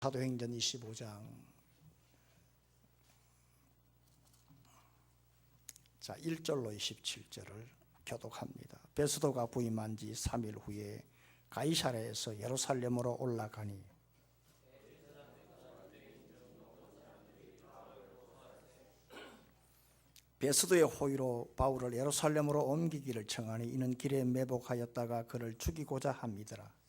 사도행전 25장 1절로 27절을 교독합니다. 베스도가 부임한 지 3일 후에 가이사랴에서 예루살렘으로 올라가니 베스도의 호의로 바울을 예루살렘으로 옮기기를 청하니 이는 길에 매복하였다가 그를 죽이고자 함이더라.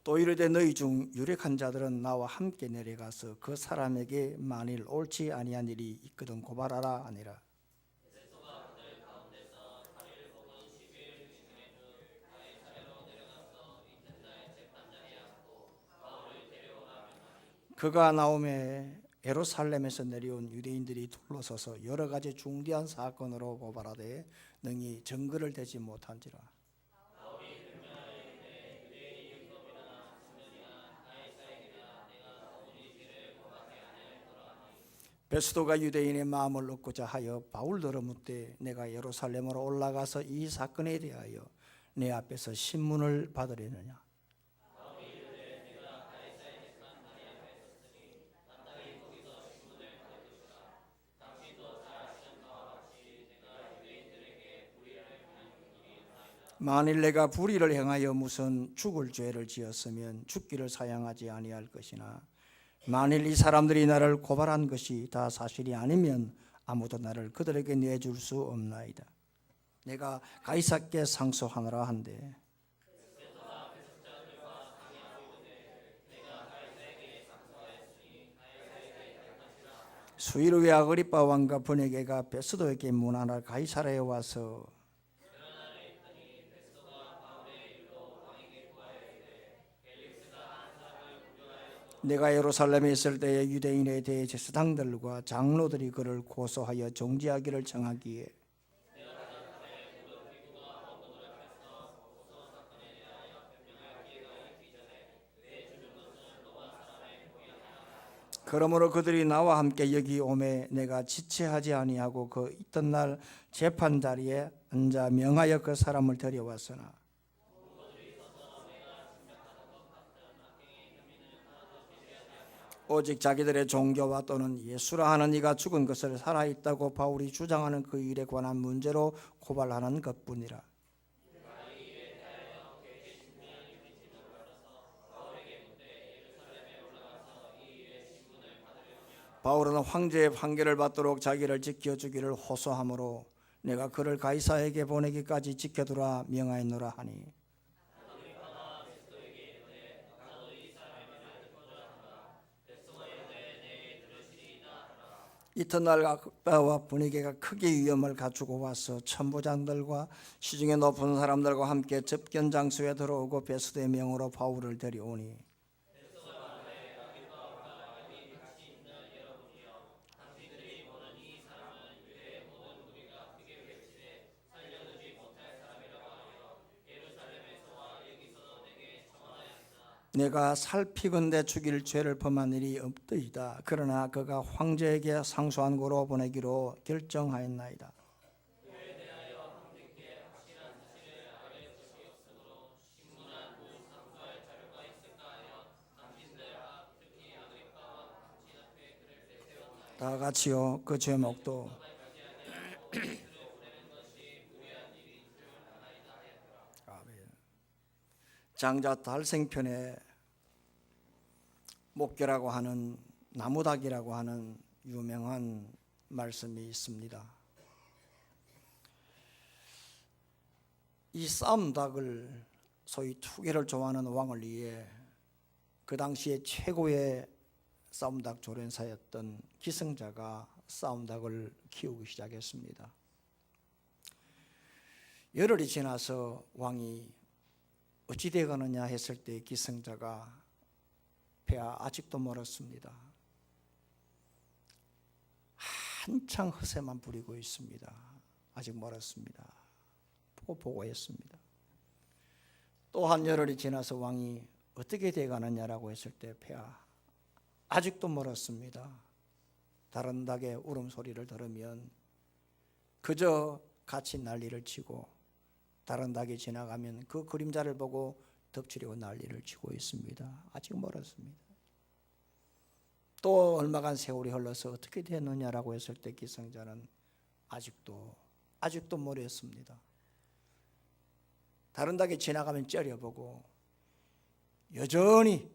또 이르되 너희 중 유력한 자들은 나와 함께 내려가서 그 사람에게 만일 옳지 아니한 일이 있거든 고발하라 하니라. 그가 나오매 예루살렘에서 내려온 유대인들이 둘러서서 여러 가지 중대한 사건으로 고발하되 능히 증거를 대지 못한지라. 베스도가 유대인의 마음을 얻고자 하여 바울더러 묻되 내가 예루살렘으로 올라가서 이 사건에 대하여 내 앞에서 신문을 받으려느냐. 만일 내가 불의를 행하여 무슨 죽을 죄를 지었으면 죽기를 사양하지 아니할 것이나 만일 이 사람들이 나를 고발한 것이 다 사실이 아니면 아무도 나를 그들에게 내줄 수 없나이다. 내가 가이사께 상소하노라 한데 수일 후에 아그리빠 왕과 브네게가 베스도에게 문하나 가이사랴에 와서 내가 예루살렘에 있을 때에 유대인에 대해 제사장들과 장로들이 그를 고소하여 정죄하기를 청하기에 그러므로 그들이 나와 함께 여기 오매 내가 지체하지 아니하고 그 있던 날 재판 자리에 앉아 명하여 그 사람을 데려왔으나 오직 자기들의 종교와 또는 예수라 하는 이가 죽은 것을 살아있다고 바울이 주장하는 그 일에 관한 문제로 고발하는 것뿐이라. 바울은 황제의 판결을 받도록 자기를 지켜주기를 호소하므로 내가 그를 가이사에게 보내기까지 지켜두라 명하였노라 하니 이튿날 아그리빠와 브니게가 크게 위험을 갖추고 와서 천부장들과 시중에 높은 사람들과 함께 접견 장소에 들어오고 베스도의 명으로 바울을 데려오니 내가 살피건대 죽일 죄를 범한 일이 없더이다. 그러나 그가 황제에게 상소한 고로 보내기로 결정하였나이다. 다 같이요. 그 제목도 장자 달생편에 목계라고 하는 나무닭이라고 하는 유명한 말씀이 있습니다. 이 싸움닭을 소위 투개를 좋아하는 왕을 위해 그 당시에 최고의 싸움닭 조련사였던 기승자가 싸움닭을 키우기 시작했습니다. 열흘이 지나서 왕이 어찌 되가느냐 했을 때 기승자가 폐하 아직도 멀었습니다. 한창 허세만 부리고 있습니다. 아직 멀었습니다. 보고했습니다. 또 한 열흘이 지나서 왕이 어떻게 되가느냐라고 했을 때 폐하 아직도 멀었습니다. 다른 닭의 울음소리를 들으면 그저 같이 난리를 치고 다른 닭이 지나가면 그 그림자를 보고 덮치려고 난리를 치고 있습니다. 아직 멀었습니다. 또 얼마간 세월이 흘러서 어떻게 됐느냐라고 했을 때 기성자는 아직도 모르겠습니다. 다른 닭이 지나가면 째려보고 여전히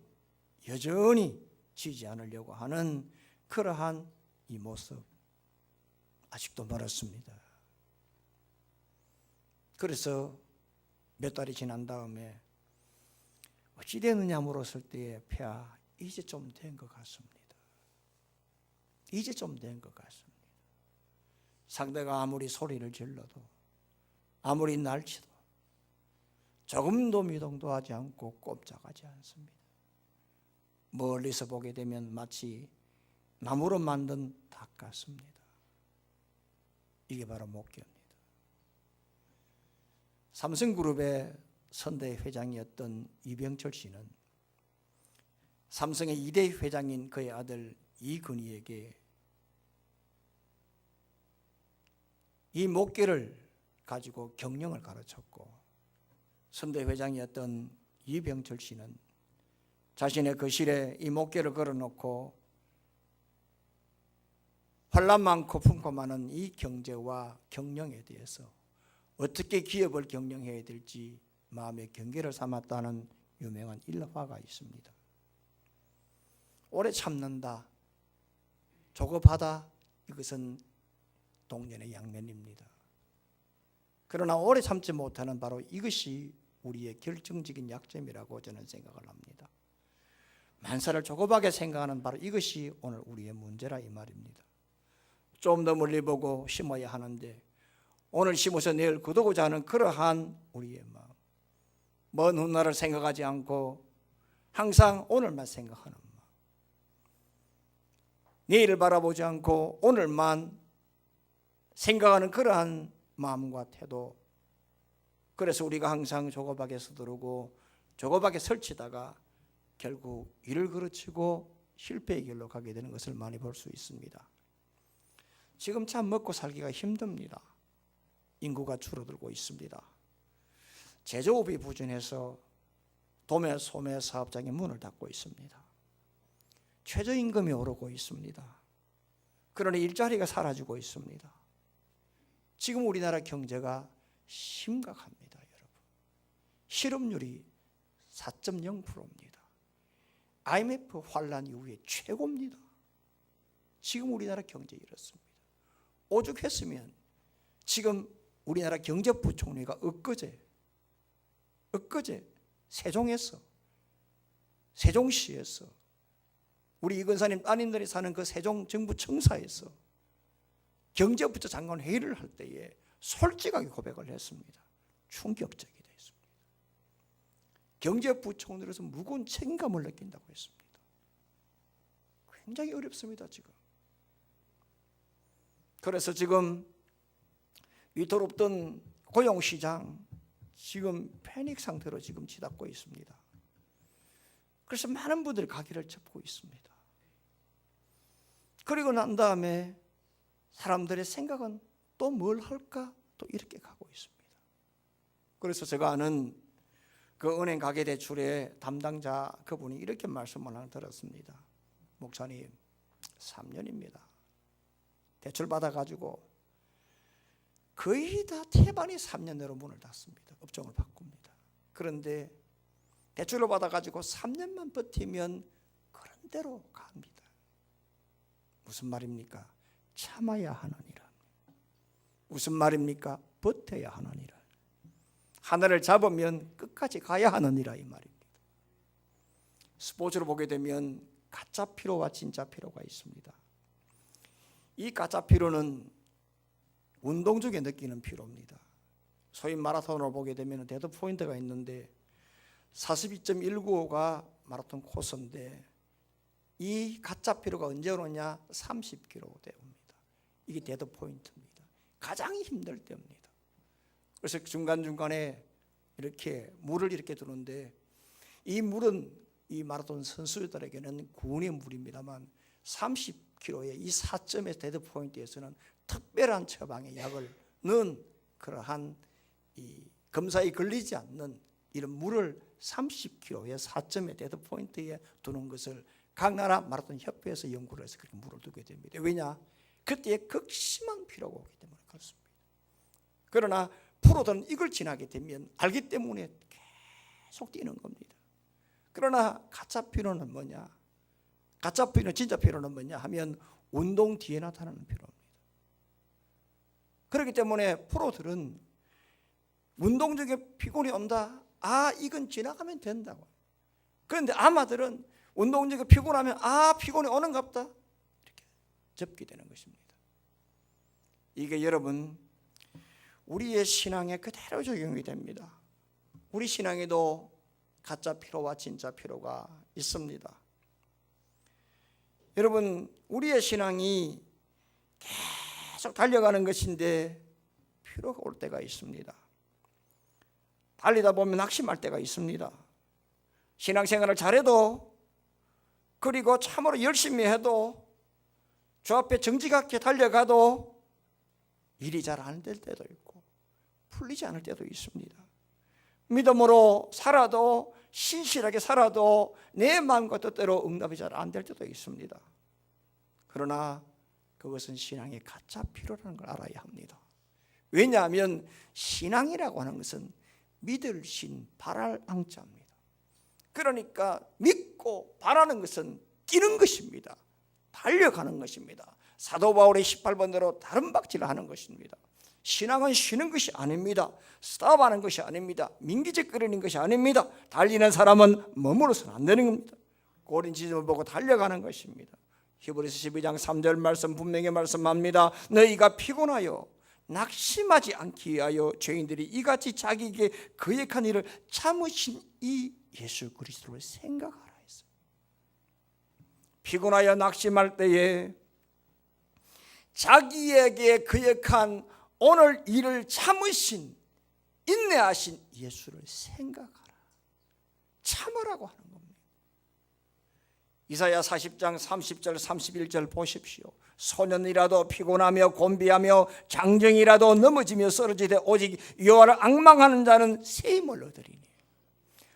지지 않으려고 하는 그러한 이 모습, 아직도 멀었습니다. 그래서 몇 달이 지난 다음에 어찌 되느냐 물었을 때에 폐하, 이제 좀 된 것 같습니다. 이제 좀 된 것 같습니다. 상대가 아무리 소리를 질러도 아무리 날치도 조금도 미동도 하지 않고 꼼짝하지 않습니다. 멀리서 보게 되면 마치 나무로 만든 닭 같습니다. 이게 바로 목계입니다. 삼성그룹의 선대 회장이었던 이병철 씨는 삼성의 2대 회장인 그의 아들 이근희에게 이 목계를 가지고 경영을 가르쳤고, 선대 회장이었던 이병철 씨는 자신의 거실에 이 목계를 걸어놓고 환란 많고 품고 많은 이 경제와 경영에 대해서 어떻게 기업을 경영해야 될지 마음의 경계를 삼았다는 유명한 일화가 있습니다. 오래 참는다, 조급하다, 이것은 동년의 양면입니다. 그러나 오래 참지 못하는 바로 이것이 우리의 결정적인 약점이라고 저는 생각을 합니다. 만사를 조급하게 생각하는 바로 이것이 오늘 우리의 문제라 이 말입니다. 좀 더 멀리 보고 심어야 하는데 오늘 심어서 내일 거두고자 하는 그러한 우리의 마음, 먼 훗날을 생각하지 않고 항상 오늘만 생각하는 마음, 내일을 바라보지 않고 오늘만 생각하는 그러한 마음과 태도, 그래서 우리가 항상 조급하게 서두르고 조급하게 설치다가 결국 일을 그르치고 실패의 길로 가게 되는 것을 많이 볼 수 있습니다. 지금 참 먹고 살기가 힘듭니다. 인구가 줄어들고 있습니다. 제조업이 부진해서 도매 소매 사업장이 문을 닫고 있습니다. 최저임금이 오르고 있습니다. 그러니 일자리가 사라지고 있습니다. 지금 우리나라 경제가 심각합니다, 여러분. 실업률이 4.0%입니다. IMF 환란 이후에 최고입니다. 지금 우리나라 경제 이렇습니다. 오죽했으면 지금 우리나라 경제부총리가 엊그제 세종시에서 우리 이건사님 따님들이 사는 그 세종정부청사에서 경제부처 장관 회의를 할 때에 솔직하게 고백을 했습니다. 충격적이다 했습니다. 경제부총리로서 무거운 책임감을 느낀다고 했습니다. 굉장히 어렵습니다, 지금. 그래서 지금 위태롭던 고용시장 지금 패닉 상태로 지금 치닫고 있습니다. 그래서 많은 분들이 가기를 접고 있습니다. 그리고 난 다음에 사람들의 생각은 또 뭘 할까? 또 이렇게 가고 있습니다. 그래서 제가 아는 그 은행 가계대출의 담당자 그분이 이렇게 말씀을 하나 들었습니다. 목사님, 3년입니다. 대출 받아가지고 거의 다 태반이 3년 내로 문을 닫습니다. 업종을 바꿉니다. 그런데 대출을 받아가지고 3년만 버티면 그런 대로 갑니다. 무슨 말입니까? 참아야 하느니라. 무슨 말입니까? 버텨야 하느니라. 하늘을 잡으면 끝까지 가야 하느니라 이 말입니다. 스포츠로 보게 되면 가짜 피로와 진짜 피로가 있습니다. 이 가짜 피로는 운동 중에 느끼는 피로입니다. 소위 마라톤으로 보게 되면 데드 포인트가 있는데 42.195가 마라톤 코스인데 이 가짜 피로가 언제 오느냐? 30km 때 옵니다. 이게 데드 포인트입니다. 가장 힘들 때입니다. 그래서 중간중간에 이렇게 물을 이렇게 두는데 이 물은 이 마라톤 선수들에게는 구원의 물입니다만 30km의 이 4점의 데드 포인트에서는 특별한 처방의 약을 넣은 그러한 이 검사에 걸리지 않는 이런 물을 30kg의 4점의 데드 포인트에 두는 것을 각 나라 마라톤 협회에서 연구를 해서 그렇게 물을 두게 됩니다. 왜냐? 그때에 극심한 피로가 오기 때문에 그렇습니다. 그러나 프로들은 이걸 지나게 되면 알기 때문에 계속 뛰는 겁니다. 그러나 가짜 피로는 뭐냐? 가짜 피로, 진짜 피로는 뭐냐 하면 운동 뒤에 나타나는 피로입니다. 그렇기 때문에 프로들은 운동 중에 피곤이 온다, 이건 지나가면 된다고. 그런데 아마들은 운동 중에 피곤하면 피곤이 오는갑다 이렇게 접게 되는 것입니다. 이게 여러분 우리의 신앙에 그대로 적용이 됩니다. 우리 신앙에도 가짜 피로와 진짜 피로가 있습니다. 여러분 우리의 신앙이 계속 달려가는 것인데 피로가 올 때가 있습니다. 달리다 보면 낙심할 때가 있습니다. 신앙생활을 잘해도, 그리고 참으로 열심히 해도, 주 앞에 정직하게 달려가도 일이 잘 안 될 때도 있고 풀리지 않을 때도 있습니다. 믿음으로 살아도, 신실하게 살아도 내 마음과 뜻대로 응답이 잘 안 될 때도 있습니다. 그러나 그것은 신앙의 가짜 피로라는 걸 알아야 합니다. 왜냐하면 신앙이라고 하는 것은 믿을 신 바랄 앙자입니다. 그러니까 믿고 바라는 것은 뛰는 것입니다. 달려가는 것입니다. 사도 바울의 18번대로 다른 박질을 하는 것입니다. 신앙은 쉬는 것이 아닙니다. 스탑하는 것이 아닙니다. 민기적거리는 것이 아닙니다. 달리는 사람은 머무러서는 안 되는 겁니다. 고린지점을 보고 달려가는 것입니다. 히브리서 12장 3절 말씀 분명히 말씀합니다. 너희가 피곤하여 낙심하지 않기 위하여 죄인들이 이같이 자기에게 거역한 일을 참으신 이 예수 그리스도를 생각하라 했어요. 피곤하여 낙심할 때에 자기에게 거역한 오늘 일을 참으신, 인내하신 예수를 생각하라. 참으라고 하는 겁니다. 이사야 40장 30절 31절 보십시오. 소년이라도 피곤하며 곤비하며 장정이라도 넘어지며 쓰러지되 오직 여호와를 앙망하는 자는 새 힘을 얻으리니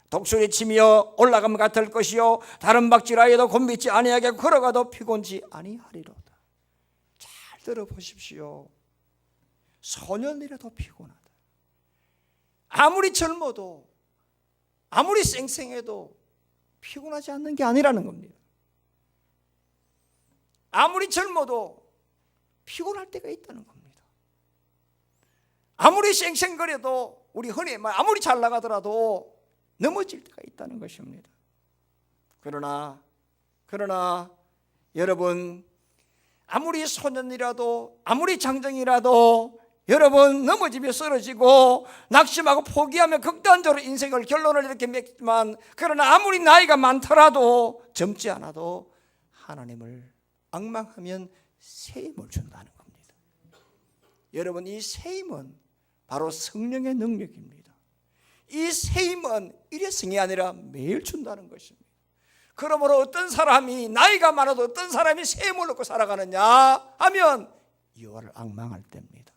독수리 치며 올라감 같을 것이요 다른 박질하여도 곤비지 아니하게 걸어가도 피곤지 아니하리로다. 잘 들어보십시오. 소년이라도 피곤하다. 아무리 젊어도, 아무리 쌩쌩해도 피곤하지 않는 게 아니라는 겁니다. 아무리 젊어도 피곤할 때가 있다는 겁니다. 아무리 쌩쌩거려도, 우리 흔히 아무리 잘 나가더라도 넘어질 때가 있다는 것입니다. 그러나 여러분, 아무리 소년이라도, 아무리 장정이라도 여러분 넘어지며 쓰러지고 낙심하고 포기하며 극단적으로 인생을 결론을 이렇게 맺지만, 그러나 아무리 나이가 많더라도 젊지 않아도 하나님을 앙망하면 새 힘을 준다는 겁니다. 여러분, 이 새 힘은 바로 성령의 능력입니다. 이 새 힘은 일회성이 아니라 매일 준다는 것입니다. 그러므로 어떤 사람이 나이가 많아도 어떤 사람이 새 힘을 얻고 살아가느냐 하면 여호와를 앙망할 때입니다.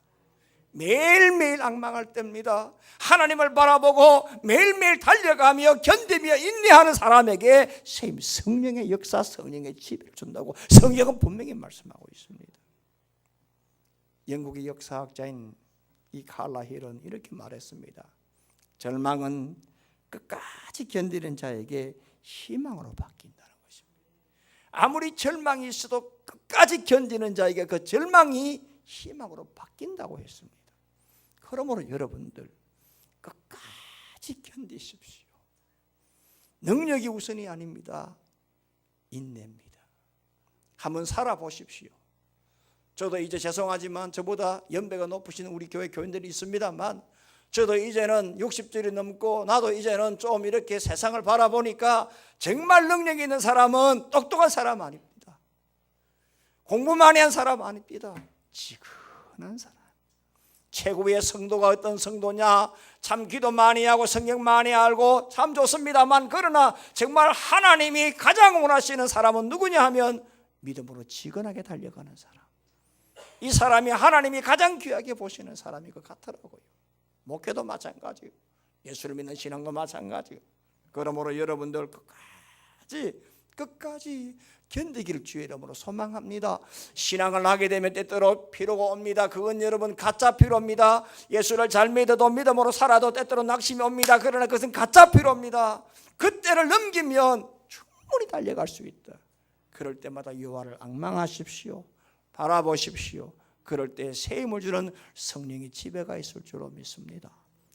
매일매일 앙망할 때입니다. 하나님을 바라보고 매일매일 달려가며 견디며 인내하는 사람에게 새 힘, 성령의 역사, 성령의 지배를 준다고 성경은 분명히 말씀하고 있습니다. 영국의 역사학자인 이 칼라 힐은 이렇게 말했습니다. 절망은 끝까지 견디는 자에게 희망으로 바뀐다는 것입니다. 아무리 절망이 있어도 끝까지 견디는 자에게 그 절망이 희망으로 바뀐다고 했습니다. 그러므로 여러분들 끝까지 견디십시오. 능력이 우선이 아닙니다. 인내입니다. 한번 살아보십시오. 저도 이제 죄송하지만 저보다 연배가 높으신 우리 교회 교인들이 있습니다만, 저도 이제는 60절이 넘고 나도 이제는 좀 이렇게 세상을 바라보니까 정말 능력이 있는 사람은 똑똑한 사람 아닙니다. 공부 많이 한 사람 아닙니다. 지근한 사람. 최고의 성도가 어떤 성도냐? 참 기도 많이 하고 성경 많이 알고 참 좋습니다만, 그러나 정말 하나님이 가장 원하시는 사람은 누구냐 하면 믿음으로 지근하게 달려가는 사람. 이 사람이 하나님이 가장 귀하게 보시는 사람인 것 같더라고요. 목회도 마찬가지요. 예수를 믿는 신앙도 마찬가지요. 그러므로 여러분들 끝까지 견디기를 주의 이름으로 소망합니다. 신앙을 하게 되면 때때로 피로가 옵니다. 그건 여러분 가짜 피로입니다. 예수를 잘 믿어도 믿음으로 살아도 때때로 낙심이 옵니다. 그러나 그것은 가짜 피로입니다. 그때를 넘기면 충분히 달려갈 수 있다. 그럴 때마다 여호와를 앙망하십시오. 바라보십시오. 그럴 때 새 힘을 주는 성령이 지배가 있을 줄로 믿습니다.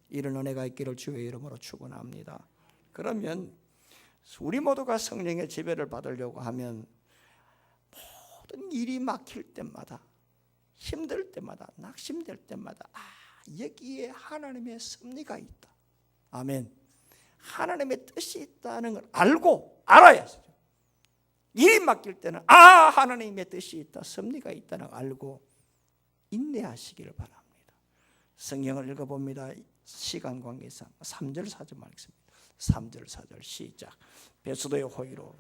이런 은혜가 있기를 주의 이름으로 축원합니다. 그러면 우리 모두가 성령의 지배를 받으려고 하면 모든 일이 막힐 때마다, 힘들 때마다, 낙심될 때마다 여기에 하나님의 섭리가 있다. 아멘. 하나님의 뜻이 있다는 걸 알아야 해요. 일이 막힐 때는 하나님의 뜻이 있다, 섭리가 있다는 걸 알고 인내하시기를 바랍니다. 성경을 읽어봅니다. 시간 관계상 3절 4절 말씀입니다. 3절 4절 시작. 베스도의 호의로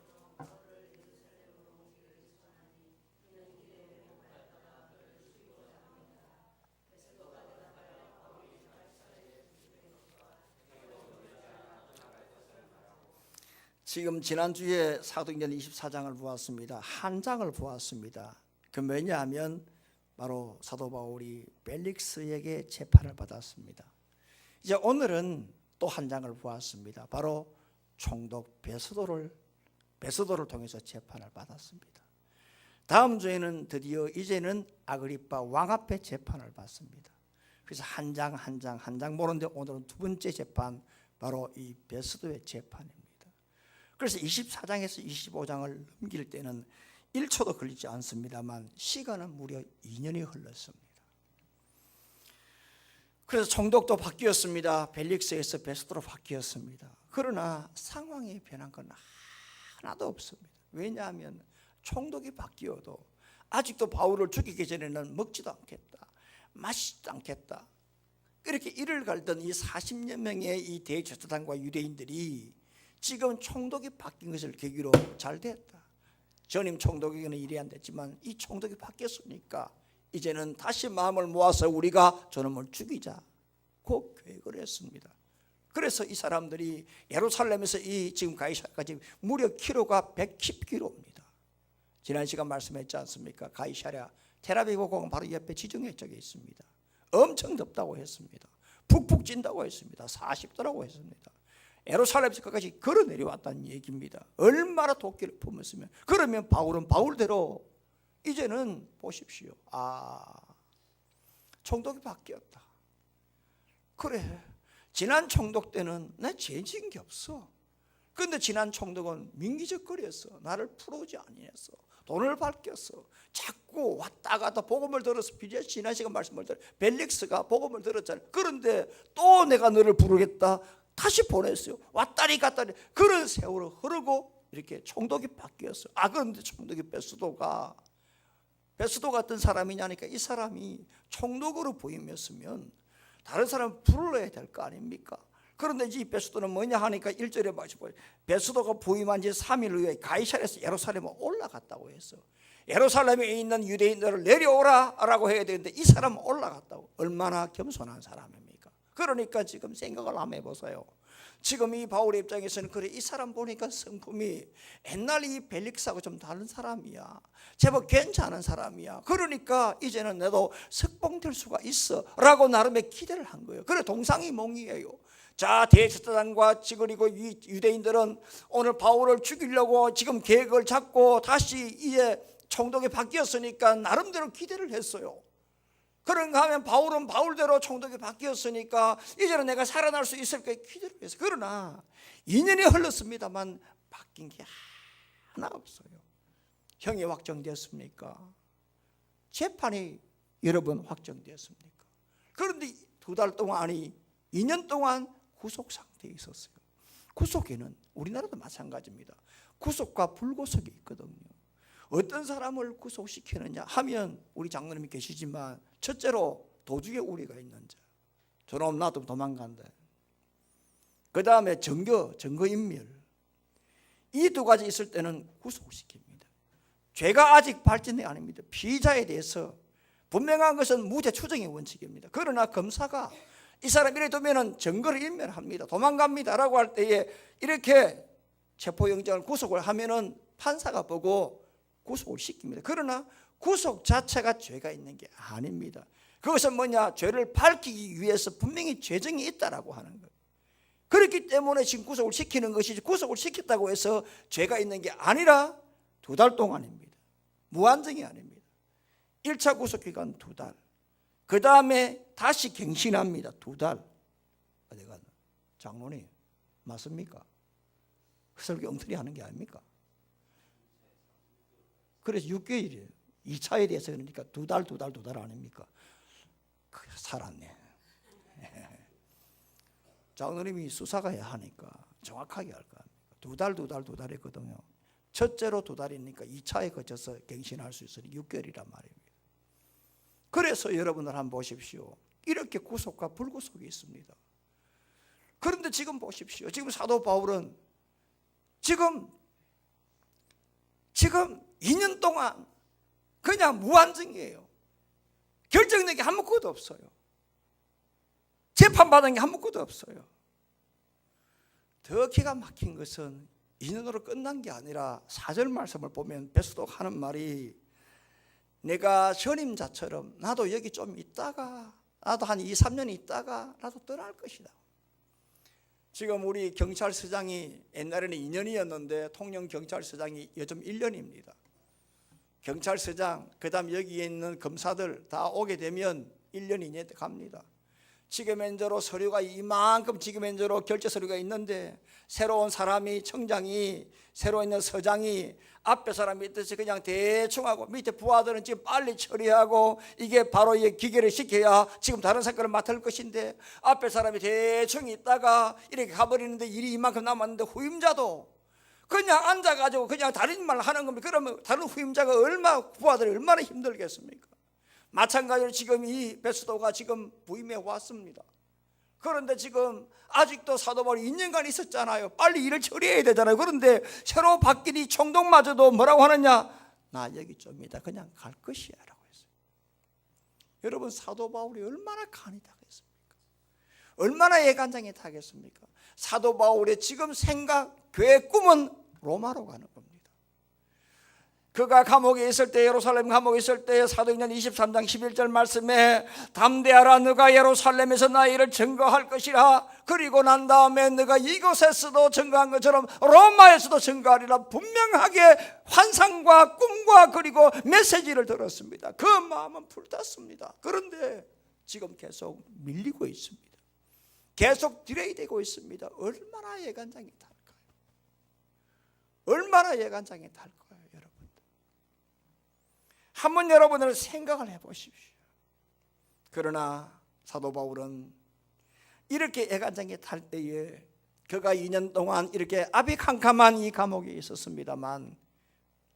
지금 지난주에 사도행전 24장을 보았습니다. 한 장을 보았습니다. 그 왜냐하면 바로 사도 바울이 벨릭스에게 재판을 받았습니다. 이제 오늘은 또 한 장을 보았습니다. 바로 총독 베스도를 통해서 재판을 받았습니다. 다음 주에는 드디어 이제는 아그리빠 왕 앞에 재판을 받습니다. 그래서 한 장 보는데 오늘은 두 번째 재판, 바로 이 베스도의 재판입니다. 그래서 24장에서 25장을 넘길 때는 1초도 걸리지 않습니다만 시간은 무려 2년이 흘렀습니다. 그래서 총독도 바뀌었습니다. 벨릭스에서 베스도로 바뀌었습니다. 그러나 상황이 변한 건 하나도 없습니다. 왜냐하면 총독이 바뀌어도 아직도 바울을 죽이기 전에는 먹지도 않겠다, 마시지도 않겠다, 그렇게 이를 갈던 이 40여 명의 이 대제사장과 유대인들이 지금 총독이 바뀐 것을 계기로 잘 됐다. 전임 총독에게는 일이 안 됐지만 이 총독이 바뀌었으니까 이제는 다시 마음을 모아서 우리가 저놈을 죽이자, 그 계획을 했습니다. 그래서 이 사람들이 예루살렘에서 이 지금 가이사랴까지 무려 키로가 110km입니다. 지난 시간 말씀했지 않습니까? 가이사랴 텔아비브 공항 바로 옆에 지중해 쪽에 있습니다. 엄청 덥다고 했습니다. 푹푹 찐다고 했습니다. 40도라고 했습니다. 예루살렘에서 끝까지 걸어 내려왔다는 얘기입니다. 얼마나 도끼를 품었으면. 그러면 바울은 바울대로 이제는 보십시오. 총독이 바뀌었다. 그래, 지난 총독 때는 내 죄 지은 게 없어. 그런데 지난 총독은 민기적거렸어. 나를 풀어오지 아니했어. 돈을 밝혔어. 자꾸 왔다 갔다 복음을 들어서, 지난 시간 말씀을 들어 벨릭스가 복음을 들었잖아요. 그런데 또 내가 너를 부르겠다, 다시 보냈어요. 왔다리 갔다리. 그런 세월을 흐르고 이렇게 총독이 바뀌었어요. 그런데 총독이 베스도 같은 사람이냐니까 이 사람이 총독으로 부임했으면 다른 사람 불러야 될 거 아닙니까? 그런데 이 베스도는 뭐냐 하니까 1절에 보시고, 베스도가 부임한 지 3일 후에 가이사랴에서 예루살렘에 올라갔다고 했어. 예루살렘에 있는 유대인들을 내려오라 라고 해야 되는데 이 사람은 올라갔다고. 얼마나 겸손한 사람입니까? 그러니까 지금 생각을 한번 해보세요. 지금 이 바울의 입장에서는 그래, 이 사람 보니까 성품이 옛날 이 벨릭스하고 좀 다른 사람이야. 제법 괜찮은 사람이야. 그러니까 이제는 나도 석봉될 수가 있어 라고 나름의 기대를 한 거예요. 그래, 동상이몽이에요. 자, 대제사장과 그리고 이 유대인들은 오늘 바울을 죽이려고 지금 계획을 잡고 다시 이제 총독이 바뀌었으니까 나름대로 기대를 했어요. 그런가 하면 바울은 바울대로 총독이 바뀌었으니까 이제는 내가 살아날 수 있을 거에 기대를 했어요. 그러나 2년이 흘렀습니다만 바뀐 게 하나 없어요. 형이 확정되었습니까? 재판이 여러 번 확정되었습니까? 그런데 2달 동안, 아니 2년 동안 구속 상태에 있었어요. 구속에는 우리나라도 마찬가지입니다. 구속과 불구속이 있거든요. 어떤 사람을 구속시키느냐 하면 우리 장로님이 계시지만 첫째로 도주의 우려가 있는 자, 저놈 놔두고 도망간다. 그 다음에 증거인멸. 이 두 가지 있을 때는 구속시킵니다. 죄가 아직 발진이 아닙니다. 피의자에 대해서 분명한 것은 무죄 추정의 원칙입니다. 그러나 검사가 이 사람 이래 두면은 증거를 인멸합니다. 도망갑니다라고 할 때에 이렇게 체포영장을 구속을 하면은 판사가 보고 구속을 시킵니다. 그러나 구속 자체가 죄가 있는 게 아닙니다. 그것은 뭐냐? 죄를 밝히기 위해서 분명히 죄정이 있다라고 하는 거예요. 그렇기 때문에 지금 구속을 시키는 것이지, 구속을 시켰다고 해서 죄가 있는 게 아니라 2달 동안입니다. 무한정이 아닙니다. 1차 구속기간 2달, 그 다음에 다시 갱신합니다. 2달. 내가 장로님 맞습니까? 설교 엉터리 하는 게 아닙니까? 그래서 6개월이에요. 2차에 대해서 그러니까 2달 아닙니까? 그래 살았네. 장로님이 수사가야 하니까 정확하게 할 거 아닙니까? 2달 했거든요. 첫째로 2달이니까 2차에 거쳐서 갱신할 수 있으니 6개월이란 말입니다. 그래서 여러분들 한번 보십시오. 이렇게 구속과 불구속이 있습니다. 그런데 지금 보십시오. 지금 사도 바울은 지금 2년 동안 그냥 무한정이에요. 결정된 게 아무것도 없어요. 재판받은 게 아무것도 없어요. 더 기가 막힌 것은 2년으로 끝난 게 아니라 4절 말씀을 보면 베스도가 하는 말이, 내가 전임자처럼 나도 여기 좀 있다가, 나도 한 2-3년 있다가 나도 떠날 것이다. 지금 우리 경찰서장이 옛날에는 2년이었는데 통영경찰서장이 요즘 1년입니다. 경찰서장, 그 다음 여기에 있는 검사들 다 오게 되면 1년 이내에 갑니다. 직업면제로 서류가 이만큼 직업면제로 결제 서류가 있는데, 새로운 사람이, 청장이, 새로 있는 서장이 앞에 사람이 있듯이 그냥 대충 하고, 밑에 부하들은 지금 빨리 처리하고 이게 바로 이 기계를 시켜야 지금 다른 사건을 맡을 것인데, 앞에 사람이 대충 있다가 이렇게 가버리는데 일이 이만큼 남았는데 후임자도 그냥 앉아가지고 그냥 다른 말 하는 겁니다. 그러면 다른 후임자가 부하들이 얼마나 힘들겠습니까? 마찬가지로 지금 이 베스도가 지금 부임해 왔습니다. 그런데 지금 아직도 사도 바울이 2년간 있었잖아요. 빨리 일을 처리해야 되잖아요. 그런데 새로 바뀐 이 총독마저도 뭐라고 하느냐? 나 여기 좀 있다 그냥 갈 것이야 라고 했어요. 여러분, 사도 바울이 얼마나 간이 타겠습니까? 얼마나 예간장이 타겠습니까? 사도 바울의 지금 생각, 교회 꿈은 로마로 가는 겁니다. 그가 감옥에 있을 때, 예루살렘 감옥에 있을 때 사도행전 23장 11절 말씀에, 담대하라, 너가 예루살렘에서 나의 일을 증거할 것이라. 그리고 난 다음에 너가 이곳에서도 증거한 것처럼 로마에서도 증거하리라. 분명하게 환상과 꿈과 그리고 메시지를 들었습니다. 그 마음은 불탔습니다. 그런데 지금 계속 밀리고 있습니다. 계속 딜레이되고 있습니다. 얼마나 예간장이 탈까요? 얼마나 예간장이 탈까요? 한번 여러분들 생각을 해보십시오. 그러나 사도 바울은 이렇게 애간장에 탈 때에 그가 2년 동안 이렇게 아비캄캄한 이 감옥에 있었습니다만,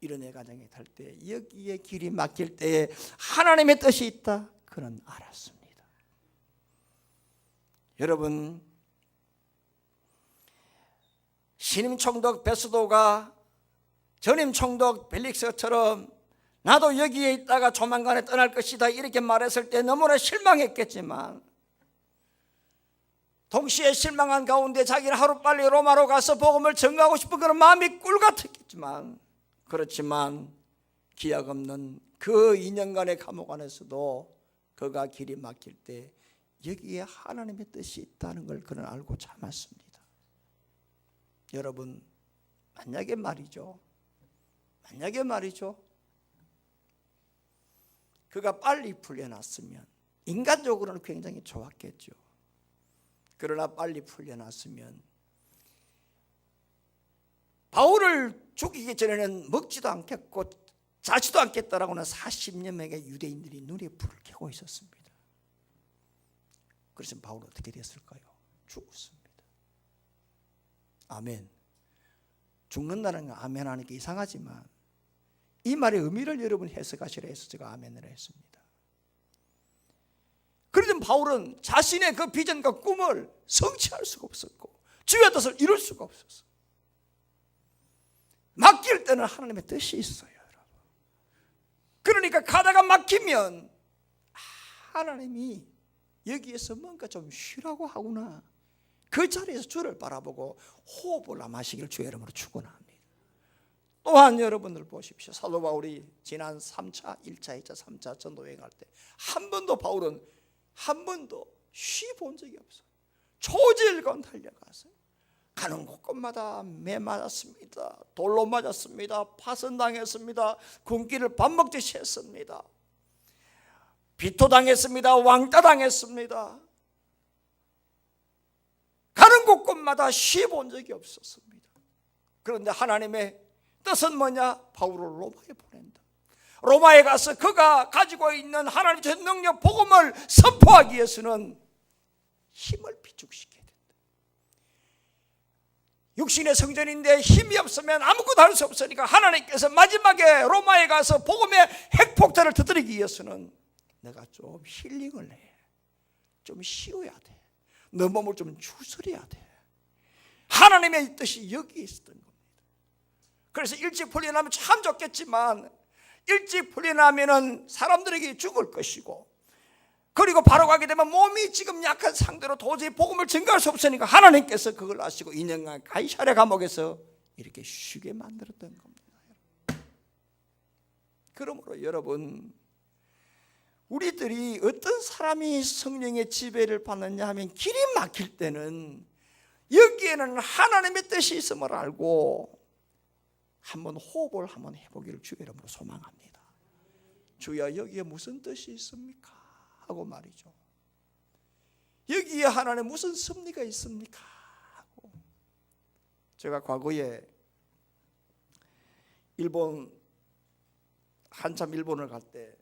이런 애간장에 탈 때, 여기에 길이 막힐 때에 하나님의 뜻이 있다, 그는 알았습니다. 여러분, 신임 총독 베스도가 전임 총독 벨릭스처럼 나도 여기에 있다가 조만간에 떠날 것이다 이렇게 말했을 때 너무나 실망했겠지만, 동시에 실망한 가운데 자기는 하루빨리 로마로 가서 복음을 전가하고 싶은 그런 마음이 꿀 같았겠지만, 그렇지만 기약 없는 그 2년간의 감옥 안에서도 그가 길이 막힐 때 여기에 하나님의 뜻이 있다는 걸 그는 알고 참았습니다. 여러분, 만약에 말이죠, 그가 빨리 풀려났으면 인간적으로는 굉장히 좋았겠죠. 그러나 빨리 풀려났으면 바울을 죽이기 전에는 먹지도 않겠고 자지도 않겠다라고는 40여 명의 유대인들이 눈에 불을 켜고 있었습니다. 그래서 바울은 어떻게 됐을까요? 죽었습니다. 아멘. 죽는다는 거 아멘 하니까 이상하지만 이 말의 의미를 여러분 해석하시라 해서 제가 아멘을 했습니다. 그런데 바울은 자신의 그 비전과 꿈을 성취할 수가 없었고 주의 뜻을 이룰 수가 없었어요. 맡길 때는 하나님의 뜻이 있어요, 여러분. 그러니까 가다가 막히면 하나님이 여기에서 뭔가 좀 쉬라고 하구나. 그 자리에서 주를 바라보고 호흡을 마시기를 주의 이름으로 축원합니다. 또한 여러분들 보십시오. 사도 바울이 지난 3차, 1차, 2차, 3차 전도여행 할 때 한 번도 바울은 한 번도 쉬 본 적이 없어요. 초질건 달려가서 가는 곳곳마다 매 맞았습니다. 돌로 맞았습니다. 파선당했습니다. 군기를 밥 먹듯이 했습니다. 비토당했습니다. 왕따당했습니다. 가는 곳곳마다 쉬 본 적이 없었습니다. 그런데 하나님의 뜻은 뭐냐? 바울을 로마에 보낸다. 로마에 가서 그가 가지고 있는 하나님의 전 능력 복음을 선포하기 위해서는 힘을 비축시켜야 된다. 육신의 성전인데 힘이 없으면 아무것도 할 수 없으니까 하나님께서 마지막에 로마에 가서 복음의 핵폭탄을 터뜨리기 위해서는 내가 좀 힐링을 해. 좀 쉬어야 돼. 너 몸을 좀 추스려야 돼. 하나님의 뜻이 여기 있었던 겁니다. 그래서 일찍 풀려나면 참 좋겠지만 일찍 풀려나면은 사람들에게 죽을 것이고, 그리고 바로 가게 되면 몸이 지금 약한 상태로 도저히 복음을 증거할 수 없으니까 하나님께서 그걸 아시고 2년간 가이사랴 감옥에서 이렇게 쉬게 만들었던 겁니다. 그러므로 여러분, 우리들이 어떤 사람이 성령의 지배를 받느냐 하면 길이 막힐 때는 여기에는 하나님의 뜻이 있음을 알고 한번 호흡을 한번 해보기를 주의 이름으로 소망합니다. 주여, 여기에 무슨 뜻이 있습니까? 하고 말이죠. 여기에 하나님 무슨 섭리가 있습니까? 하고. 제가 과거에 한참 일본을 갈 때,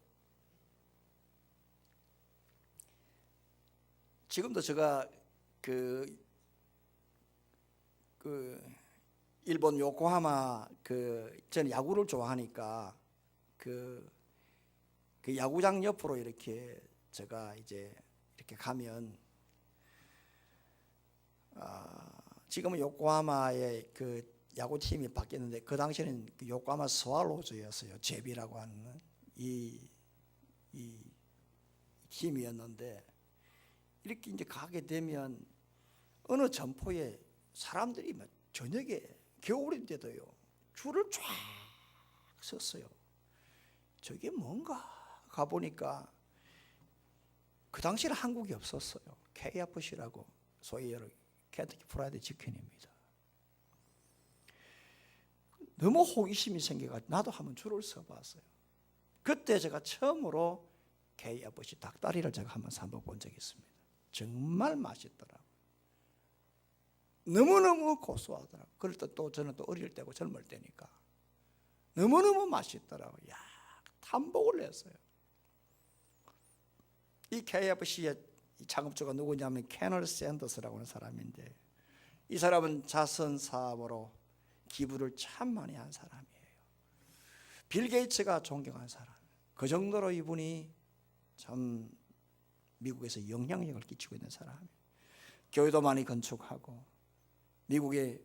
지금도 제가 일본 요코하마 저는 야구를 좋아하니까 그 야구장 옆으로 이렇게 제가 이제 이렇게 가면 지금은 요코하마의 그 야구팀이 바뀌었는데 그 당시에는 그 요코하마 스와로즈였어요. 제비라고 하는 이 팀이었는데, 이렇게 이제 가게 되면 어느 점포에 사람들이 막 저녁에 겨울인데도요 줄을 쫙 섰어요. 저게 뭔가 가보니까 그 당시에는 한국이 없었어요. KFC라고, 소위 켄터키 프라이드 치킨입니다. 너무 호기심이 생겨가지고 나도 한번 줄을 서봤어요. 그때 제가 처음으로 KFC 닭다리를 제가 한번 사 먹어본 적이 있습니다. 정말 맛있더라고요. 너무너무 고소하더라고요. 그럴 때 또 저는 또 어릴 때고 젊을 때니까 너무너무 맛있더라고요. 야, 탐복을 했어요. 이 KFC의 창업주가 누구냐면 캐널 샌더스라고 하는 사람인데, 이 사람은 자선 사업으로 기부를 참 많이 한 사람이에요. 빌 게이츠가 존경한 사람. 그 정도로 이분이 참 미국에서 영향력을 끼치고 있는 사람이에요. 교회도 많이 건축하고 미국의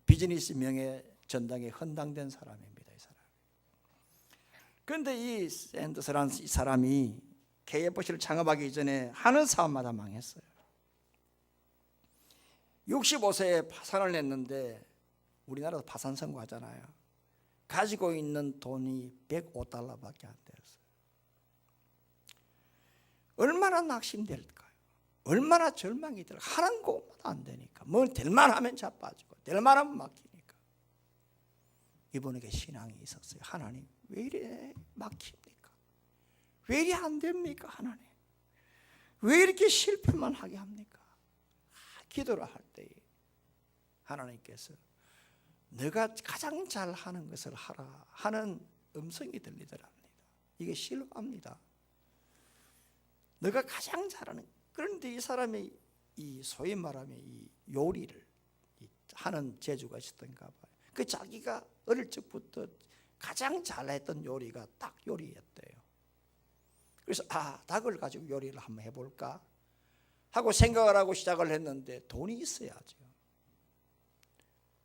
비즈니스 명예 전당에 헌당된 사람입니다. 이 사람. 그런데 이 샌더스라는 이 사람이 KFC를 창업하기 전에 하는 사업마다 망했어요. 65세에 파산을 냈는데, 우리나라도 파산 선고하잖아요. 가지고 있는 돈이 $105밖에 안 됐어요. 얼마나 낙심될까요? 얼마나 절망이 들까? 하는 것마다 안 되니까. 뭐 될만 하면 자빠지고 될만 하면 막히니까. 이분에게 신앙이 있었어요. 하나님, 왜 이래 막힙니까? 왜 이리 안 됩니까? 하나님, 왜 이렇게 실패만 하게 합니까? 기도를 할 때 하나님께서 너가 가장 잘하는 것을 하라 하는 음성이 들리더랍니다. 이게 실화입니다. 너가 가장 잘하는. 그런데 이 사람이 이 소위 말하면 이 요리를 하는 재주가 있었던가 봐요. 그 자기가 어릴 적부터 가장 잘했던 요리가 닭 요리였대요. 그래서 닭을 가지고 요리를 한번 해볼까 하고 생각을 하고 시작을 했는데, 돈이 있어야죠.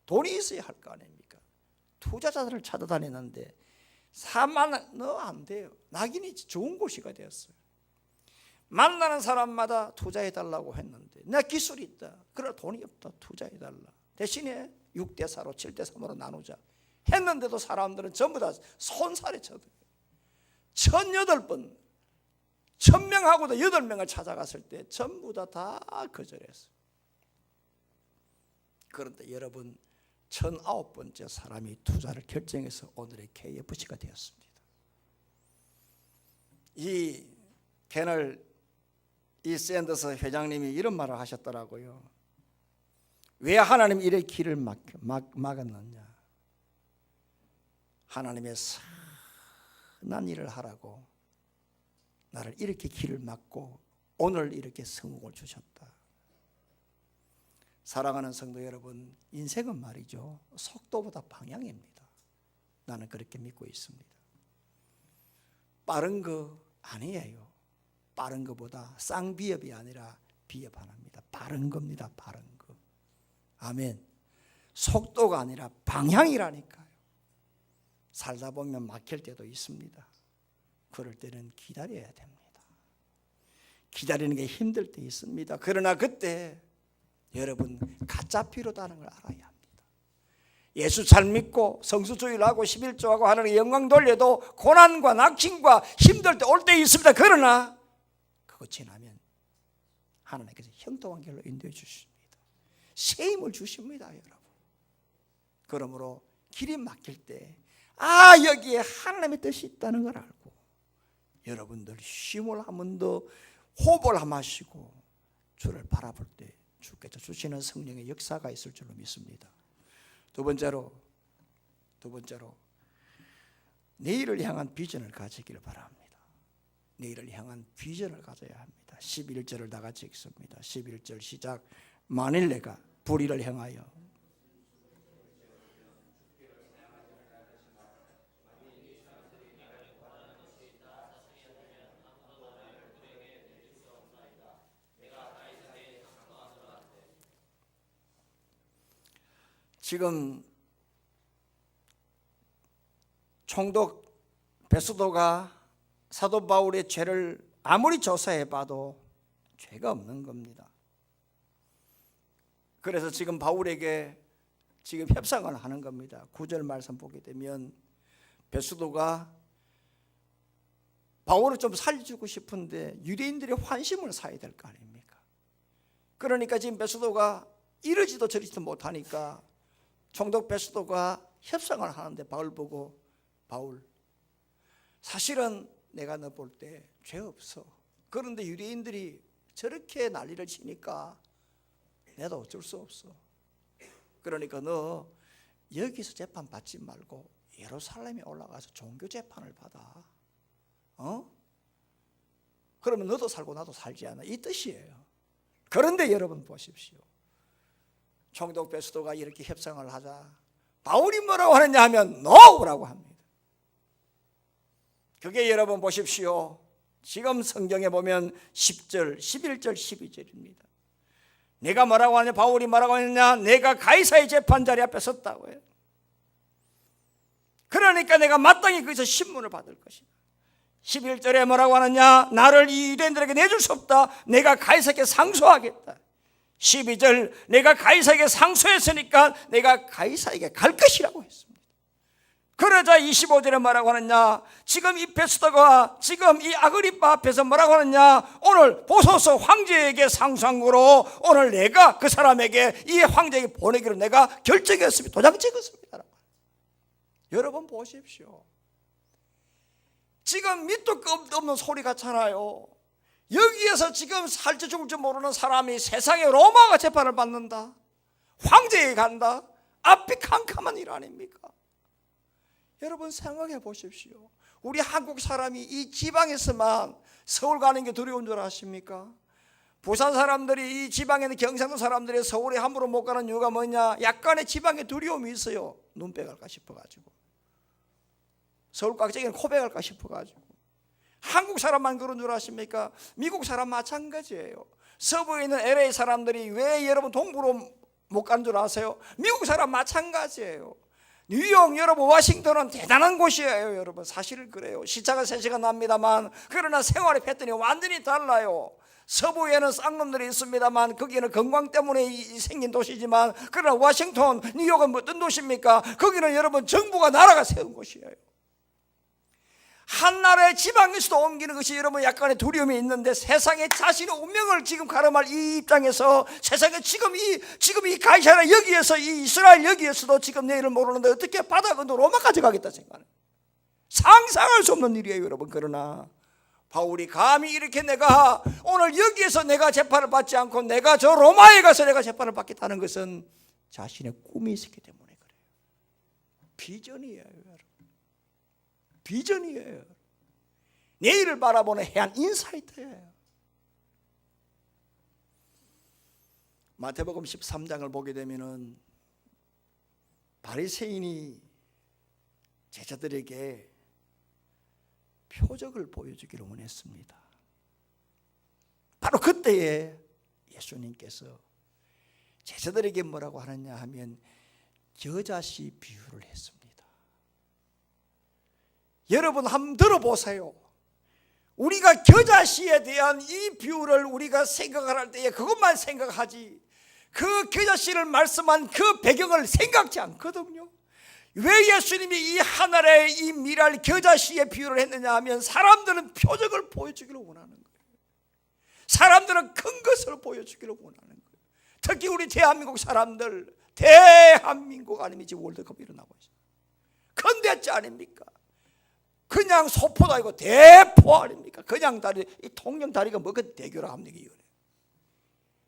돈이 있어야 할 거 아닙니까? 투자자들을 찾아다녔는데 4만 원 안 돼요. 낙인이 좋은 곳이가 되었어요. 만나는 사람마다 투자해달라고 했는데 내가 기술이 있다, 그러나 돈이 없다, 투자해달라. 대신에 6대4로 7대3으로 나누자 했는데도 사람들은 전부 다 손살에 쳐들어요. 1008번 1000명하고도 8명을 찾아갔을 때 전부 다 거절했어요. 그런데 여러분, 1009번째 사람이 투자를 결정해서 오늘의 KFC가 되었습니다. 이 캐널 이 샌더스 회장님이 이런 말을 하셨더라고요. 왜 하나님이 이래 길을 막았느냐? 하나님의 선한 일을 하라고 나를 이렇게 길을 막고 오늘 이렇게 성공을 주셨다. 사랑하는 성도 여러분, 인생은 말이죠, 속도보다 방향입니다. 나는 그렇게 믿고 있습니다. 빠른 거 아니에요. 빠른 것보다 쌍비협이 아니라 비협 하나입니다. 빠른 겁니다. 빠른 거. 아멘. 속도가 아니라 방향이라니까요. 살다 보면 막힐 때도 있습니다. 그럴 때는 기다려야 됩니다. 기다리는 게 힘들 때 있습니다. 그러나 그때 여러분, 가짜 필요다는 걸 알아야 합니다. 예수 잘 믿고 성수주의를 하고 11조하고 하나님께 영광 돌려도 고난과 낙심과 힘들 때 올 때 있습니다. 그러나 그거 지나면 하나님께서 형통한 길로 인도해 주십니다. 새 힘을 주십니다, 여러분. 그러므로 길이 막힐 때 여기에 하나님의 뜻이 있다는 걸 알고 여러분들 쉼을 한 번 더 호흡을 한번 하시고 주를 바라볼 때 주께서 주시는 성령의 역사가 있을 줄로 믿습니다. 두 번째로 내일을 향한 비전을 가지기를 바랍니다. 내일을 향한 비전을 가져야 합니다. 11절을 다 같이 읽습니다. 11절 시작. 만일 내가 불의를 행하여 지금 총독 베스도가 사도 바울의 죄를 아무리 조사해봐도 죄가 없는 겁니다. 그래서 지금 바울에게 지금 협상을 하는 겁니다. 9절 말씀 보게 되면 베스도가 바울을 좀 살려주고 싶은데 유대인들의 환심을 사야 될 거 아닙니까? 그러니까 지금 베스도가 이러지도 저러지도 못하니까 총독 베스도가 협상을 하는데 바울 보고, 바울, 사실은 내가 너 볼 때 죄 없어. 그런데 유대인들이 저렇게 난리를 치니까 내도 어쩔 수 없어. 그러니까 너 여기서 재판 받지 말고 예루살렘에 올라가서 종교 재판을 받아. 그러면 너도 살고 나도 살지 않아. 이 뜻이에요. 그런데 여러분 보십시오. 총독 베스도가 이렇게 협상을 하자 바울이 뭐라고 하느냐 하면 NO라고 합니다. 그게 여러분 보십시오. 지금 성경에 보면 10절, 11절, 12절입니다. 내가 뭐라고 하느냐, 바울이 뭐라고 하느냐, 내가 가이사의 재판자리 앞에 섰다고 해요. 그러니까 내가 마땅히 거기서 신문을 받을 것이다. 11절에 뭐라고 하느냐, 나를 이 유대인들에게 내줄 수 없다. 내가 가이사에게 상소하겠다. 12절, 내가 가이사에게 상소했으니까 내가 가이사에게 갈 것이라고 했습니다. 그러자 25절에 뭐라고 하느냐, 지금 이 베스도가 지금 이 아그리빠 앞에서 뭐라고 하느냐, 오늘 보소서 황제에게 상소한 거로 오늘 내가 그 사람에게 이 황제에게 보내기로 내가 결정했습니다. 도장 찍었습니다. 여러분 보십시오. 지금 밑도 끝도 없는 소리 같잖아요. 여기에서 지금 살지 죽을 줄 모르는 사람이 세상에 로마가 재판을 받는다, 황제에 간다. 앞이 캄캄한 일 아닙니까? 여러분 생각해 보십시오. 우리 한국 사람이 이 지방에서만 서울 가는 게 두려운 줄 아십니까? 부산 사람들이 이 지방에 있는 경상도 사람들이 서울에 함부로 못 가는 이유가 뭐냐, 약간의 지방에 두려움이 있어요. 눈 빼갈까 싶어가지고, 서울 깍쟁이는 코 빼갈까 싶어가지고. 한국 사람만 그런 줄 아십니까? 미국 사람 마찬가지예요. 서부에 있는 LA 사람들이 왜 여러분 동부로 못 가는 줄 아세요? 미국 사람 마찬가지예요. 뉴욕, 여러분, 워싱턴은 대단한 곳이에요. 여러분, 사실은 그래요. 시차가 3시간 납니다만, 그러나 생활의 패턴이 완전히 달라요. 서부에는 쌍놈들이 있습니다만 거기는 건강 때문에 생긴 도시지만, 그러나 워싱턴, 뉴욕은 어떤 도시입니까? 거기는 여러분 정부가, 나라가 세운 곳이에요. 한 나라의 지방에서도 옮기는 것이 여러분 약간의 두려움이 있는데, 세상에 자신의 운명을 지금 가름할 이 입장에서, 세상에 지금 이 가이사랴 여기에서, 이 이스라엘 여기에서도 지금 내일을 모르는데 어떻게 바다 건너 로마까지 가겠다 생각하는, 상상할 수 없는 일이에요 여러분. 그러나 바울이 감히 이렇게 내가 오늘 여기에서 내가 재판을 받지 않고 내가 저 로마에 가서 내가 재판을 받겠다는 것은 자신의 꿈이 있었기 때문에 그래요. 비전이에요 여러분. 비전이에요. 내일을 바라보는 해안 인사이트예요. 마태복음 13장을 보게 되면은 바리새인이 제자들에게 표적을 보여주기를 원했습니다. 바로 그때에 예수님께서 제자들에게 뭐라고 하느냐 하면 겨자씨 비유를 했습니다. 여러분 한번 들어보세요. 우리가 겨자씨에 대한 이 비유를 우리가 생각을 할 때에 그것만 생각하지, 그 겨자씨를 말씀한 그 배경을 생각지 않거든요. 왜 예수님이 이 하늘의 이 미랄 겨자씨의 비유를 했느냐 하면, 사람들은 표적을 보여주기를 원하는 거예요. 사람들은 큰 것을 보여주기를 원하는 거예요. 특히 우리 대한민국 사람들, 대한민국 아니면 지금 월드컵 일어나고 있어요. 큰 대자 아닙니까? 그냥 소포도 아니고 대포 아닙니까? 그냥 다리, 이 통영 다리가 뭐 그 대교라 합니까? 이거는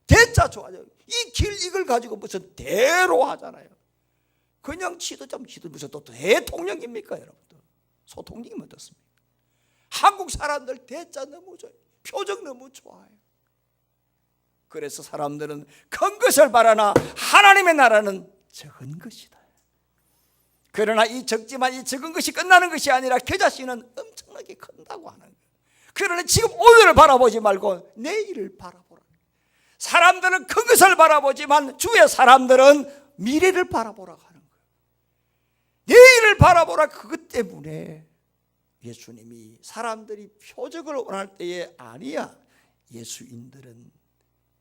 대자 좋아요. 이 길 이걸 가지고 무슨 대로 하잖아요. 그냥 치도점 치도 무슨 또 대통령입니까 여러분들? 소통령이면 어떻습니까? 한국 사람들 대자 너무 좋아요. 표정 너무 좋아요. 그래서 사람들은 큰 것을 바라나 하나님의 나라는 적은 것이다. 그러나 이 적지만 이 적은 것이 끝나는 것이 아니라 겨자씨는 엄청나게 큰다고 하는 거예요. 그러나 지금 오늘을 바라보지 말고 내일을 바라보라. 사람들은 큰 것을 바라보지만 주의 사람들은 미래를 바라보라고 하는 거예요. 내일을 바라보라. 그것 때문에 예수님이 사람들이 표적을 원할 때에 아니야, 예수인들은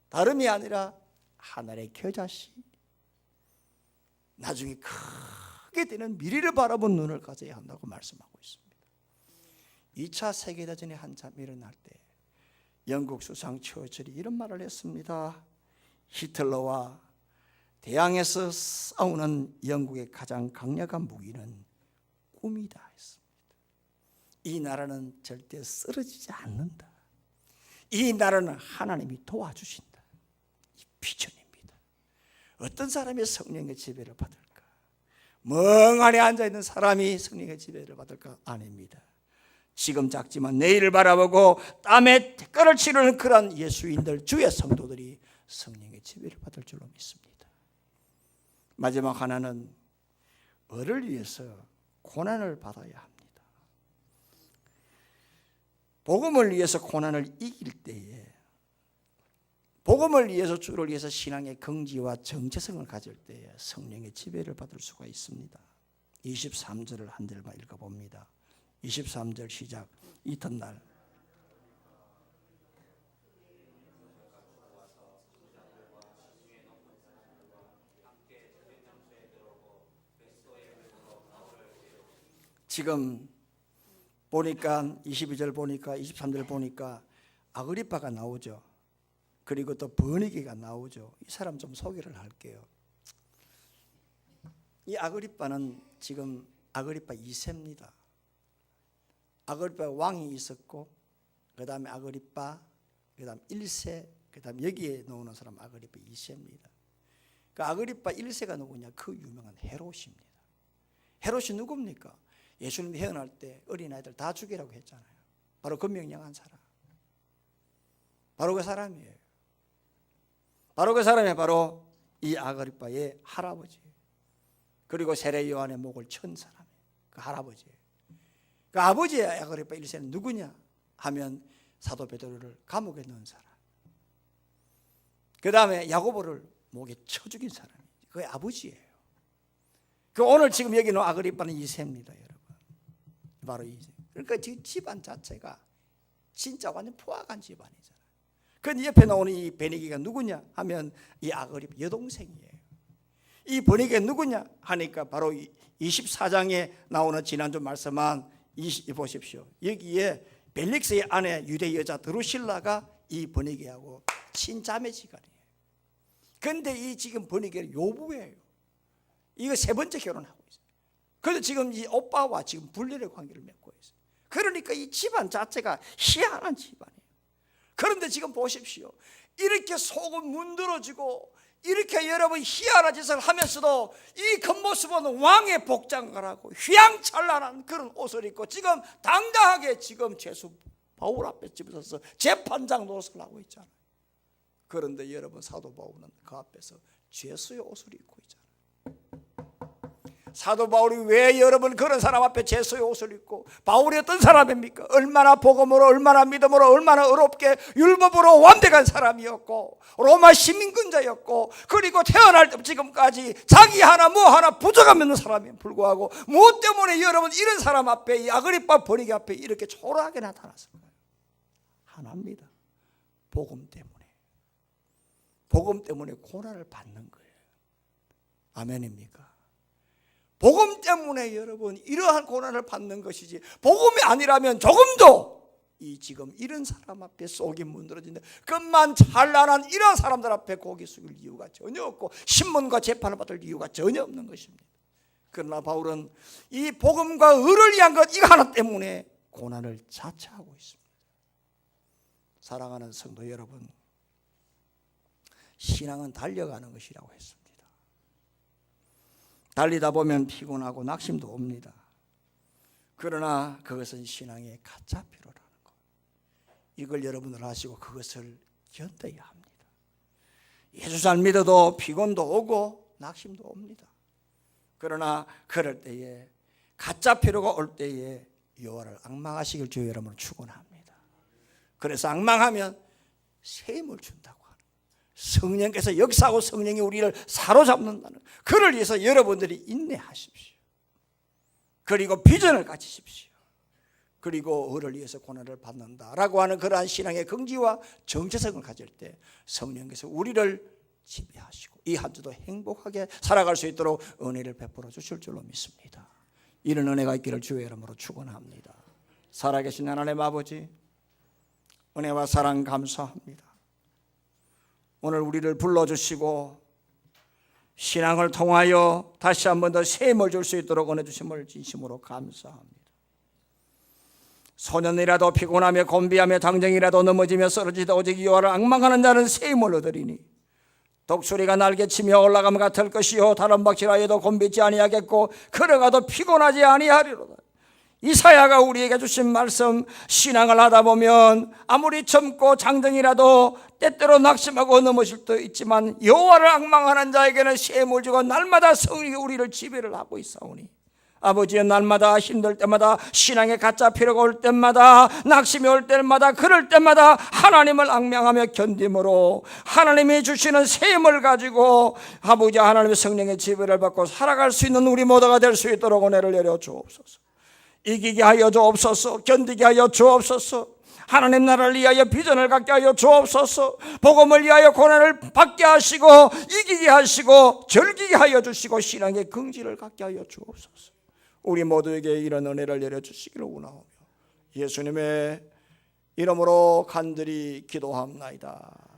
다름이 아니라 하늘의 겨자씨, 나중에 크게 되는 미래를 바라본 눈을 가져야 한다고 말씀하고 있습니다. 2차 세계대전이 한참 일어날 때 영국 수상 처칠이 이런 말을 했습니다. 히틀러와 대항에서 싸우는 영국의 가장 강력한 무기는 꿈이다 했습니다. 이 나라는 절대 쓰러지지 않는다. 이 나라는 하나님이 도와주신다. 이 비전입니다. 어떤 사람이 성령의 지배를 받을까? 멍하니 앉아있는 사람이 성령의 지배를 받을까? 아닙니다. 지금 작지만 내일을 바라보고 땀에 대가를 치르는 그런 예수인들, 주의 성도들이 성령의 지배를 받을 줄로 믿습니다. 마지막 하나는 을을 위해서 고난을 받아야 합니다. 복음을 위해서 고난을 이길 때에, 복음을 위해서, 주를 위해서 신앙의 긍지와 정체성을 가질 때에 성령의 지배를 받을 수가 있습니다. 23절을 한 절만 읽어봅니다. 23절 시작. 이튿날 지금 보니까 22절 보니까 23절 보니까 아그리빠가 나오죠. 그리고 또 버니게가 나오죠. 이 사람 좀 소개를 할게요. 이 아그리빠는 지금 아그리빠 2세입니다. 아그리빠 왕이 있었고, 그 다음에 아그리빠, 그 다음 1세, 그 다음 여기에 나오는 사람 아그리빠 2세입니다. 그 아그리빠 1세가 누구냐? 그 유명한 헤롯입니다. 헤롯이 누굽니까? 예수님 태어날 때 어린아이들 다 죽이라고 했잖아요. 바로 그 명령한 사람, 바로 그 사람이에요. 바로 그 사람이 바로 이 아그리빠의 할아버지, 그리고 세례 요한의 목을 친 사람이에요. 그 할아버지예요. 그 아버지의 아그리빠 1세는 누구냐 하면 사도 베드로를 감옥에 넣은 사람, 그 다음에 야고보를 목에 쳐 죽인 사람이 그 아버지예요. 그 오늘 지금 여기는 아그리빠는 2세입니다, 여러분. 바로 2세. 그러니까 지금 집안 자체가 진짜 완전 포악한 집안이잖아요. 근데 옆에 나오는 이 베니게가 누구냐 하면 이 아그리빠 여동생이에요. 이 베니게가 누구냐 하니까 바로 24장에 나오는 지난주 말씀한 보십시오. 여기에 벨릭스의 아내 유대 여자 드루실라가 이 베니게하고 친자매지간이에요. 근데 이 지금 베니게는 요부예요. 이거 세 번째 결혼하고 있어요. 그래서 지금 이 오빠와 지금 분리의 관계를 맺고 있어요. 그러니까 이 집안 자체가 희한한 집안이에요. 그런데 지금 보십시오. 이렇게 속은 문드러지고 이렇게 여러분 희한한 짓을 하면서도 이 겉모습은 왕의 복장을 하고 휘황찬란한 그런 옷을 입고 지금 당당하게 지금 죄수 바울 앞에 집에서 재판장 노릇을 하고 있잖아요. 그런데 여러분 사도 바울은 그 앞에서 죄수의 옷을 입고 있잖아요. 사도 바울이 왜 여러분 그런 사람 앞에 죄수의 옷을 입고, 바울이 어떤 사람입니까? 얼마나 복음으로, 얼마나 믿음으로, 얼마나 의롭게 율법으로 완벽한 사람이었고 로마 시민권자였고, 그리고 태어날 때 지금까지 자기 하나 뭐 하나 부족함 없는 사람에 불구하고 무엇 때문에 여러분 이런 사람 앞에, 이 아그리빠 버니게 앞에 이렇게 초라하게 나타났을까요? 하나입니다. 복음 때문에. 복음 때문에 고난을 받는 거예요. 아멘입니까? 복음 때문에 여러분 이러한 고난을 받는 것이지, 복음이 아니라면 조금도 이 지금 이런 사람 앞에 속이 문드러진다, 끝만 찬란한 이런 사람들 앞에 고개 숙일 이유가 전혀 없고 신문과 재판을 받을 이유가 전혀 없는 것입니다. 그러나 바울은 이 복음과 의를 위한 것 이거 하나 때문에 고난을 자처하고 있습니다. 사랑하는 성도 여러분, 신앙은 달려가는 것이라고 했습니다. 달리다 보면 피곤하고 낙심도 옵니다. 그러나 그것은 신앙의 가짜 필요라는 것, 이걸 여러분들 아시고 그것을 견뎌야 합니다. 예수 잘 믿어도 피곤도 오고 낙심도 옵니다. 그러나 그럴 때에, 가짜 필요가 올 때에 여호와를 앙망하시길 주의 여러분을 축원합니다. 그래서 앙망하면 새 힘을 준다고, 성령께서 역사하고 성령이 우리를 사로잡는다는, 그를 위해서 여러분들이 인내하십시오. 그리고 비전을 가지십시오. 그리고 의를 위해서 고난을 받는다라고 하는 그러한 신앙의 긍지와 정체성을 가질 때 성령께서 우리를 지배하시고 이 한 주도 행복하게 살아갈 수 있도록 은혜를 베풀어 주실 줄로 믿습니다. 이런 은혜가 있기를 주의 이름으로 축원합니다. 살아계신 하나님 아버지, 은혜와 사랑 감사합니다. 오늘 우리를 불러주시고 신앙을 통하여 다시 한 번 더 새 힘을 줄 수 있도록 은혜 주심을 진심으로 감사합니다. 소년이라도 피곤하며 곤비하며 당정이라도 넘어지며 쓰러지다 오직 여호와를 앙망하는 자는 새 힘을 얻으리니, 독수리가 날개치며 올라가면 같을 것이요 다른 박질하여도 곤비지 아니하겠고 걸어가도 피곤하지 아니하리로다. 이사야가 우리에게 주신 말씀, 신앙을 하다 보면 아무리 젊고 장정이라도 때때로 낙심하고 넘어질 수도 있지만 여호와를 앙망하는 자에게는 새 힘을 주고 날마다 성령이 우리를 지배를 하고 있사오니, 아버지여, 날마다 힘들 때마다, 신앙의 가짜 필요가 올 때마다, 낙심이 올 때마다, 그럴 때마다 하나님을 앙망하며 견딤으로 하나님이 주시는 새 힘을 가지고 아버지 하나님의 성령의 지배를 받고 살아갈 수 있는 우리 모두가 될 수 있도록 은혜를 내려 주옵소서. 이기게 하여 주옵소서. 견디게 하여 주옵소서. 하나님 나라를 위하여 비전을 갖게 하여 주옵소서. 복음을 위하여 고난을 받게 하시고 이기게 하시고 즐기게 하여 주시고 신앙의 긍지를 갖게 하여 주옵소서. 우리 모두에게 이런 은혜를 내려주시기를 원하오며 예수님의 이름으로 간절히 기도합나이다.